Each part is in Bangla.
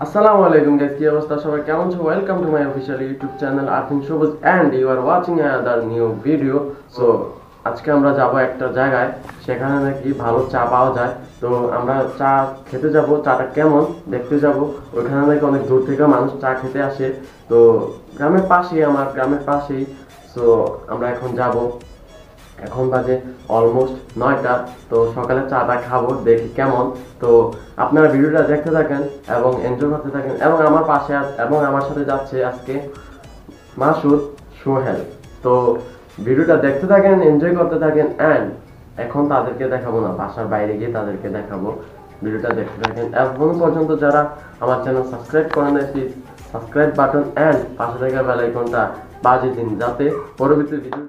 Assalamu alaikum guys, কি অবস্থা সবাই কেমন আছো? Welcome to my official YouTube channel Arfin Sabuj and you are watching another new video. So আজকে আমরা যাব একটা জায়গায়, সেখানে নাকি ভালো চা পাওয়া যায়। তো আমরা চা খেতে যাব, চাটা কেমন দেখতে যাব। ওইখানে নাকি অনেক দূর থেকে মানুষ চা খেতে আসে। তো গ্রামের পাশেই, আমার গ্রামের পাশেই। সো আমরা এখন যাব, এখন বাজে অলমোস্ট 9টা। তো সকালে চাটা খাবো, দেখি কেমন। তো আপনারা ভিডিওটা দেখতে থাকেন এবং এনজয় করতে থাকেন। এবং আমার পাশে এবং আমার সাথে যাচ্ছে আজকে মাসুদ, সোহেল। তো ভিডিওটা দেখতে থাকেন, এনজয় করতে থাকেন। অ্যান্ড এখন তাদেরকে দেখাবো না, বাসার বাইরে গিয়ে তাদেরকে দেখাবো। ভিডিওটা দেখতে থাকেন। এখন পর্যন্ত যারা আমার চ্যানেল সাবস্ক্রাইব করেন নাই, প্লিজ সাবস্ক্রাইব বাটন অ্যান্ড পাশে থাকা বেল আইকনটা বাজিয়ে দিন, যাতে পরবর্তী ভিডিও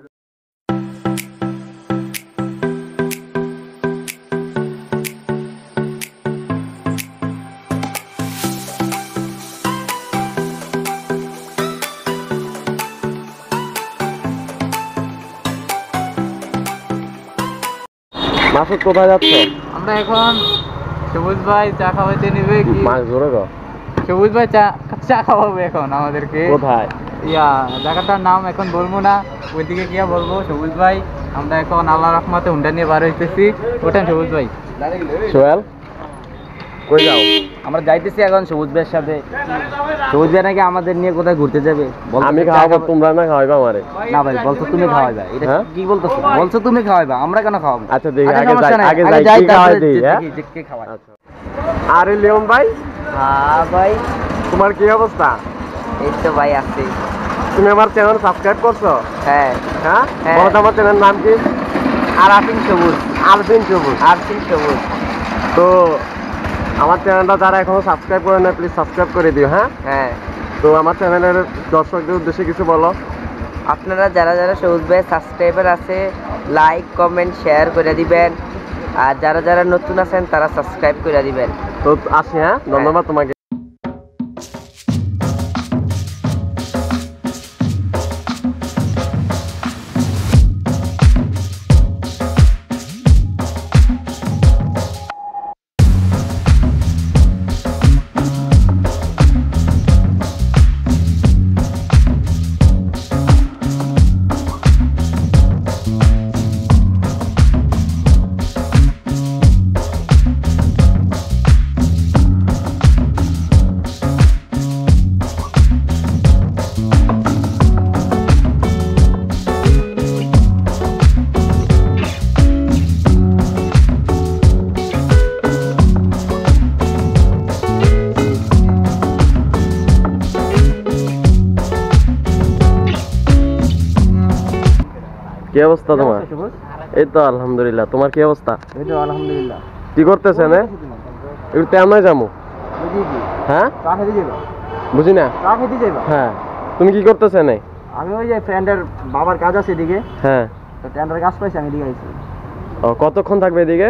মাসুদ কোথায় যাচ্ছ? আমরা এখন সবুজ ভাই চা খাওয়াইতে নেবে কি মাছ ধরে গো। সবুজ ভাই চা খাওয়াবে এখন আমাদেরকে। কোথায়? জায়গাটার নাম এখন বলবো না, ওইদিকে গিয়া বলবো। সবুজ ভাই আমরা এখন আল্লাহ রহমতে হুন্ডা নিয়ে বার হইতেছি। ওঠেন সবুজ ভাই। সোহেল কই যাও? আমরা যাইতেছি এখন সবুজ ভাইয়ের সাথে। সবুজ ভাই নাকি আমাদের নিয়ে কোথায় ঘুরতে যাবে। আমি খাওয়াবো, তোমরা না খাওয়াইবা আমারে? না ভাই, বলছো তুমি খাওয়াইবা। এটা কি বলতেছো? বলছো তুমি খাওয়াইবা, আমরা কেন খাওয়াবো? আচ্ছা দেখি, আগে যাই কি খাওয়াই দেই। হ্যাঁ কে খাওয়ায়? আচ্ছা। আরে লিওন ভাই। হ্যাঁ ভাই। তোমার কি অবস্থা? এই তো ভাই আছি। তুমি আমার চ্যানেল সাবস্ক্রাইব করছো? হ্যাঁ। হ্যাঁ, হ্যাঁ। বলো তো আমার চ্যানেল নাম কি? আরফিন সবুজ। আরফিন সবুজ। আরফিন সবুজ। তো আমার চ্যানেলটা যারা এখনো সাবস্ক্রাইব করে না, প্লিজ সাবস্ক্রাইব করে দিও। হ্যাঁ হ্যাঁ। তো আমার চ্যানেলের দর্শকদের উদ্দেশ্যে কিছু বলো। আপনারা যারা যারা সবুজ ভাই সাবস্ক্রাইবার আছে, লাইক কমেন্ট শেয়ার করে দিবেন। আর যারা যারা নতুন আছেন তারা সাবস্ক্রাইব করে দিবেন। তো আসি। হ্যাঁ, ধন্যবাদ তোমাকে। কি অবস্থা তোমার? এই তো আলহামদুলিল্লাহ। তোমার কি অবস্থা? এই তো আলহামদুলিল্লাহ। কি করতেছেন? একটু তেমন যাবো। হ্যাঁ, চা খেতে যাবে? বুঝি না। চা খেতে যাবে? হ্যাঁ, তুমি কি করতেছেন? আমি ওই যে ফ্রেন্ডের বাবার কাজ আছে এদিকে। হ্যাঁ, তো ফ্রেন্ডের কাজ পাইছি, আমি এদিকে আইছি। ও, কতক্ষণ থাকবে এদিকে?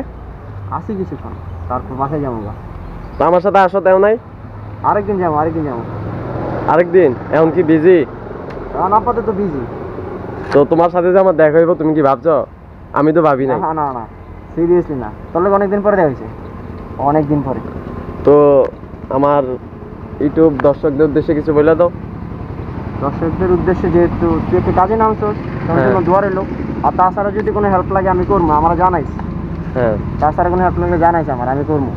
আসি কিছুক্ষণ, তারপর বাসায় যাবো। তো আমার সাথে আসো, তেও নাই? আরেকদিন যাবো। আরেকদিন? এখন কি বিজি? এখন আপাতত বিজি। তো তোমার সাথে যে আমার দেখা হইব, তুমি কি ভাবছো? আমি তো ভাবি নাই। না না না, সিরিয়াসলি না। তাহলে অনেকদিন পরে দেখা হয়েছে, অনেকদিন পরে। তো আমার ইউটিউব দর্শকদের উদ্দেশ্যে কিছু বলে দাও। দর্শকদের উদ্দেশ্যে, যেহেতু তুই একটু কাজে নামছো, তোর জন্য দোয়া রইলো। আর তাছাড়া যদি কোনো হেল্প লাগে আমি করবো, আমরা জানাইছি। হ্যাঁ, তাছাড়া কোনো হেল্প লাগলে জানাইছি আমি করবো।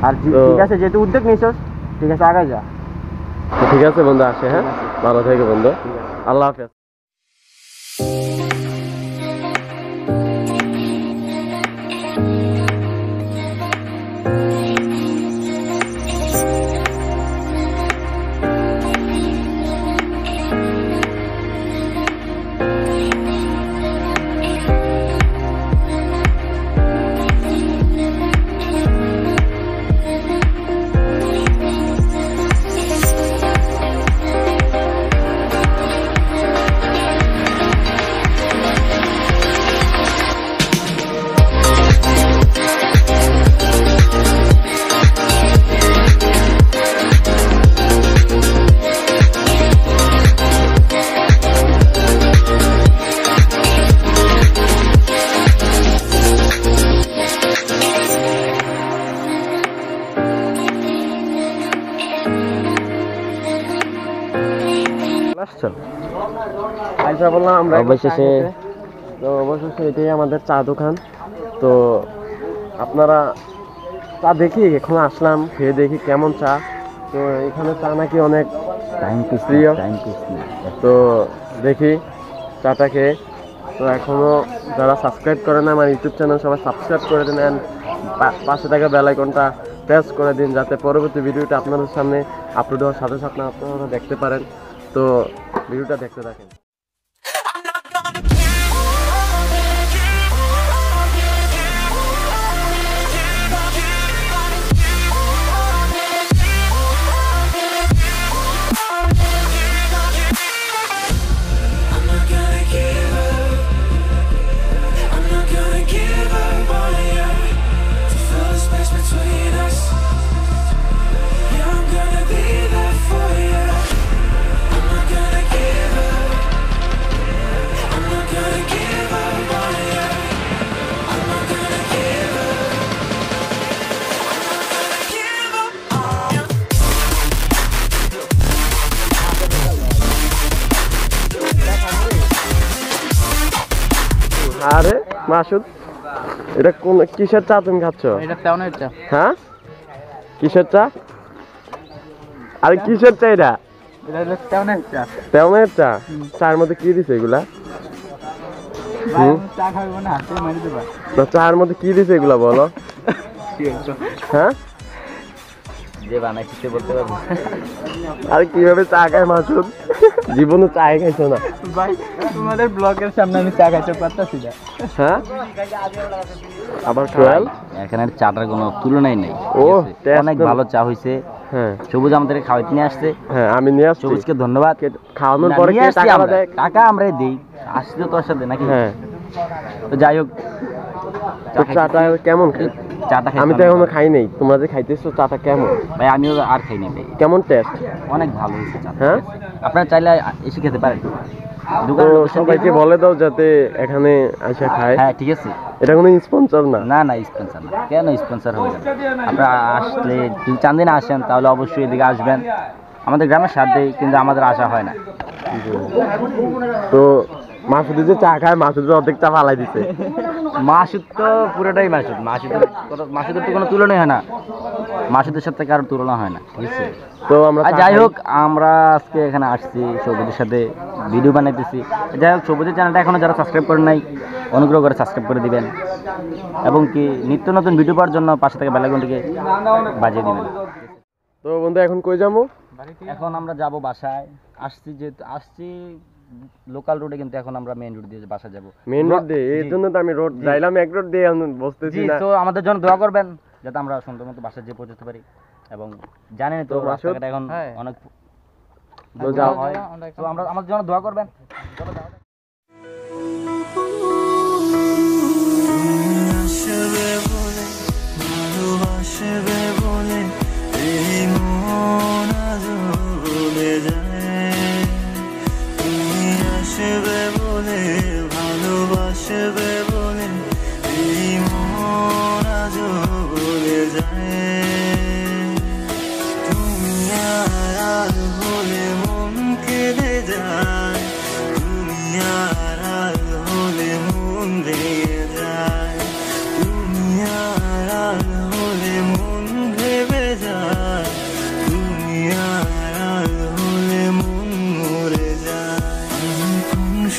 আর ঠিক আছে, যেহেতু উদ্যোগ নিছস, ঠিক আছে আগে যা। ঠিক আছে বন্ধু, আসে। হ্যাঁ, ভালো থেকো বন্ধু। আল্লাহ হাফেজ। আসছো আইসা বললাম আমরা অবশেষে তো অবশেষে এটাই আমাদের চা দোকান। তো আপনারা চা দেখি এখন আসলাম, খেয়ে দেখি কেমন চা। তো এখানে চা নাকি অনেক প্রিয়, তো দেখি চাটা খেয়ে। তো এখনো যারা সাবস্ক্রাইব করে না আমার ইউটিউব চ্যানেল সবাই সাবস্ক্রাইব করে দিন, অ্যান্ড পাশে থাকা বেল আইকনটা প্রেস করে দিন যাতে পরবর্তী ভিডিওটা আপনাদের সামনে আপলোড হওয়ার সাথে সাথে আপনারা দেখতে পারেন। তো ভিডিওটা দেখতে থাকেন। আরে মাসুদ, এটা কোন কিসের চা তুমি খাচ্ছ? এটা তেমনের চা। হ্যাঁ, কিসের চা? আরে কিসের চা এটা? এটা হলো তেমনের চা। তেমনের চা? চার মধ্যে কি দিছে এগুলা? চা খাবো না, হাতে মারি দেবা। তো চার মধ্যে কি দিছে এগুলা বলো? হ্যাঁ, যে বানাইছে সে বলতে পারবে। আরে কিভাবে চা খায় মাসুদ? জীবনে চা খাইছো না ভাই, তোমাদের ব্লগের সামনে আমি চা খাইতে পারতাছি না। হ্যাঁ, আবার 12 এখানে চাটার কোনো তুলনাই নেই। ও, অনেক ভালো চা হইছে। হ্যাঁ, সবুজ আমাদেরকে খাওয়াইতে নিয়ে আসছে। হ্যাঁ আমি নিয়ে আসছি। সবুজকে ধন্যবাদ। খাওয়ানোর পরে কে টাকা দেয়? টাকা আমরাই দেই, আসলে তোর সাথে নাকি? হ্যাঁ, তো যাই হোক, তো চাটা কেমন? চাটা আমি তো এখনো খাই নাই, তোমরা যে খাইতেছো চাটা কেমন? ভাই আমিও আর খাই নাই ভাই। কেমন টেস্ট? অনেক ভালো হয়েছে চা। হ্যাঁ, আপনারা চাইলে এসে খেতে পারেন। তো সবাইকে বলে দাও যাতে এখানে এসে খায়। হ্যাঁ ঠিক আছে। এটা কোনো স্পন্সর না। না না, স্পন্সর না। কেন স্পন্সর হবে? আপনারা আসলে যদি চান দিন আসেন তাহলে অবশ্যই এদিকে আসবেন। আমাদের গ্রামের সাথে কিন্তু আমাদের আসা হয় না। তো মাসুদের যে চা খায়, মাসুদের অর্ধেক চা ফালাই দিছে। মাসুদ তো পুরোটাই মাসুদ। মাসুদের তো কোনো তুলনাই হয় না। মাসুদের সাথে কারোর তুলনা হয় না, ঠিক আছে? তো আমরা যাই হোক, আমরা আজকে এখানে আসছি সবুজের সাথে ভিডিও বানাইতেছি। যাই হোক, সবুজের চ্যানেলটা এখনো যারা সাবস্ক্রাইব করেন নাই অনুগ্রহ করে সাবস্ক্রাইব করে দিবেন, এবং কি নিত্য নতুন ভিডিও পাওয়ার জন্য পাশে থেকে বেল আইকনটিকে বাজিয়ে দিবেন। তো বন্ধু এখন কই যাবো? এখন আমরা যাব বাসায়। আসছি লোকাল রোডে, কিন্তু এখন আমরা মেইন রোড দিয়ে বাসা যাব। মেইন রোড দিয়ে? এই জন্য তো আমি রোড যাইলাম এক রোড দিয়ে, আমি বসতেছি না। তো আমাদের জন্য দোয়া করবেন যাতে আমরা সুন্দর মতো বাসায় যেয়ে পৌঁছতে পারি। এবং জানেন তো রাস্তাঘাট এখন অনেক যাও, তো আমরা আমাদের জন্য দোয়া করবেন।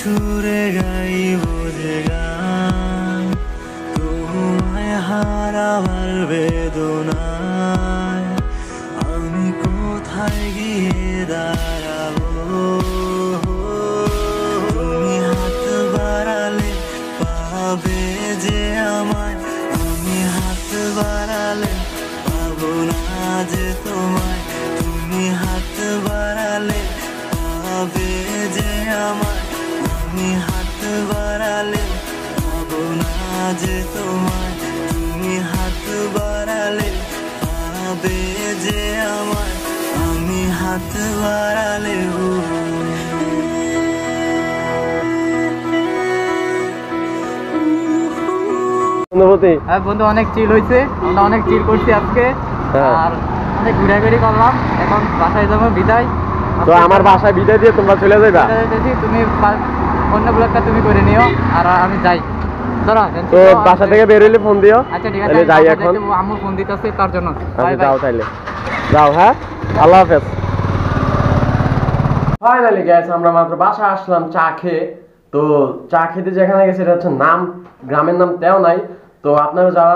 সুরে গাইব যে গান তোমায় হারাবার বেদনায়, আমি কোথায় গিয়ে দাঁড়াবো? তুমি হাত বাড়ালে পাবে যে আমায়, আমি হাত বাড়ালে পাবো না যে তোমায়। তুমি হাত বাড়ালে পাবে যে আমায়, আমি হাত বাড়ালে পাবো না যে তোমায়। তুমি হাত বাড়ালে পাবে যে আমায়, আমি হাত বাড়ালে অনুভূতি? হ্যাঁ বন্ধু, অনেক চিল হয়েছে। আমরা অনেক চিল করছি আজকে, আর অনেক ঘুরাঘুরি করলাম। এখন বাসায় যাবো, বিদায়। তো আমার বাসায় বিদায় দিয়ে তোমরা চলে যাবা। তুমি অন্য ব্লগটা তুমি করে নিও আর আমি যাই। তো বাসা থেকে বের হইলে ফোন দিও। আচ্ছা ঠিক আছে, তাহলে যাই এখন। আম্মু ফোন দিতেছে তার জন্য। আচ্ছা যাও তাইলে, যাও। হ্যাঁ, আল্লাহ হাফেজ। ফাইনালি গাইস আমরা মাত্র বাসা আসলাম চা খেয়ে। তো চা খেতে যেখানে গেছে এটা হচ্ছে নাম, গ্রামের নাম তেওনাই। তো আপনারা যারা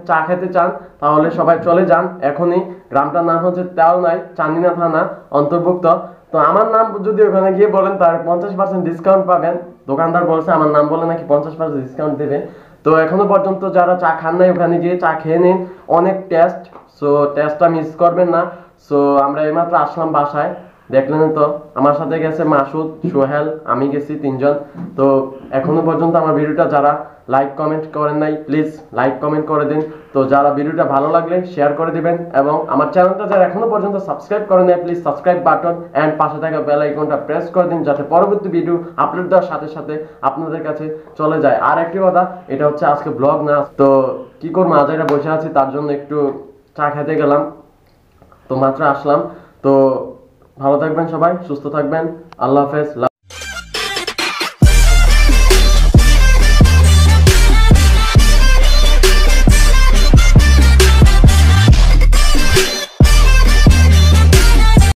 চা খেতে চান তাহলে সবাই চলে যান এখনই। গ্রামটার নাম হচ্ছে তেওনাই, চান্দিনা থানা অন্তর্ভুক্ত। তো আমার নাম যদি ওখানে গিয়ে বলেন তার 50% ডিসকাউন্ট পাবেন। দোকানদার বলছে আমার নাম বলে নাকি 50% ডিসকাউন্ট দেবে। তো এখনো পর্যন্ত যারা চা খান নাই ওখানে গিয়ে চা খেয়ে নিন, অনেক টেস্ট। সো টেস্টটা মিস করবেন না। সো আমরা এইমাত্র আসলাম বাসায়, দেখলেন তো আমার সাথে গেছে মাসুদ, সোহেল, আমি গেছি 3 জন। তো এখনো পর্যন্ত আমার ভিডিওটা যারা লাইক কমেন্ট করেন নাই প্লিজ লাইক কমেন্ট করে দিন। তো যারা ভিডিওটা ভালো লাগলে শেয়ার করে দিবেন এবং আমার চ্যানেলটা যারা এখনো পর্যন্ত সাবস্ক্রাইব করেন নাই প্লিজ সাবস্ক্রাইব বাটন এন্ড পাশে থাকা বেল আইকনটা প্রেস করে দিন যাতে পরবর্তী ভিডিও আপলোড দেওয়ার সাথে সাথে আপনাদের কাছে চলে যায়। আর একটি কথা, এটা হচ্ছে আজকে ব্লগ না। তো কি করবো, আজ এটা বসে আছি তার জন্য একটু চা খেতে গেলাম। তো মাত্র আসলাম। তো ভালো থাকবেন সবাই, সুস্থ থাকবেন। আল্লাহ হাফেজ।